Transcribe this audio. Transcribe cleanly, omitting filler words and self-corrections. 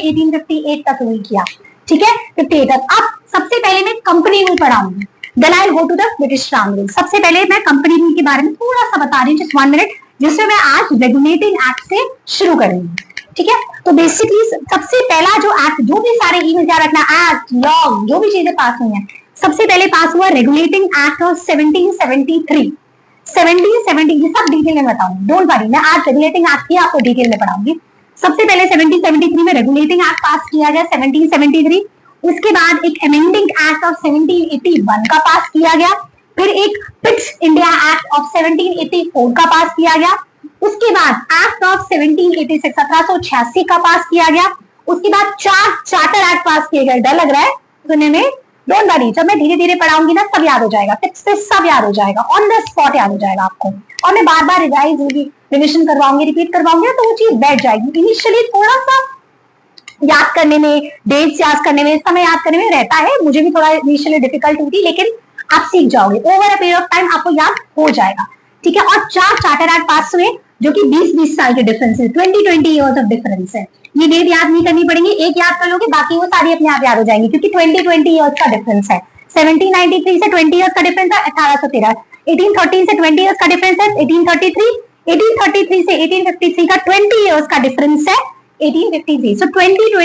1858 तक रूल किया, ठीक है, 58 तक। अब सबसे पहले मैं कंपनी रूल पढ़ाऊंगी, then I will go to the British crown rule. सबसे पहले मैं कंपनी रूल के बारे में थोड़ा सा बता रही हूँ, जस्ट 1 मिनट, जिसमें मैं आज रेगुलेटिंग एक्ट से शुरू करूंगी, ठीक है। तो बेसिकली सबसे पहला जो एक्ट, जो भी सारे इवेंट याद रखना, एक्ट लॉ जो भी चीजें पास हुई हैं, सबसे पहले पास हुआ रेगुलेटिंग एक्ट ऑफ 1773। 1770 सब डिटेल में बताऊंगी, डोंट वरी, मैं आज रेगुलेटिंग एक्ट की आपको डिटेल में पढ़ाऊंगी। सबसे पहले 1773 में रेगुलेटिंग एक्ट पास किया गया 1773। उसके बाद एक अमेंडिंग एक्ट ऑफ 1781 का पास किया गया, फिर एक पिट्स इंडिया एक्ट ऑफ 1784 का पास किया गया। उसके बाद एक्ट ऑफ 1786 1786 का पास किया गया। उसके बाद 4 चार्टर एक्ट पास किए गए। डर लग रहा है सुनने में? डोंट वरी, जब मैं धीरे धीरे पढ़ाऊंगी ना सब याद हो जाएगा, टिप्स से सब याद हो जाएगा, ऑन द स्पॉट याद हो जाएगा आपको। और मैं बार बार रिविजन करवाऊंगी, रिपीट करवाऊंगी ना, तो वो चीज बैठ जाएगी। इनिशियली थोड़ा सा याद करने में, डेट्स याद करने में, समय याद करने में रहता है, मुझे भी थोड़ा इनिशियली डिफिकल्ट हुई, लेकिन आप सीख जाओगे, over a period of time आपको याद हो जाएगा, ठीक है। और 4 चार्टर एक्ट पास हुए जो कि 20-20 साल के डिफरेंस है, 20-20 ईयर्स ऑफ डिफरेंस है। ये डेट याद नहीं करनी पड़ेगी, एक याद कर लोगे, बाकी वो सारी अपने आप याद हो जाएंगी, क्योंकि 20-20 ईयर्स का डिफरेंस है। 1793 से 20 ईयर्स का डिफरेंस है 1813। 1813 से 20 ईयर्स का डिफरेंस है 1833। 1833 से 1853 का 20 ईयर्स का डिफरेंस है 1853। सो 20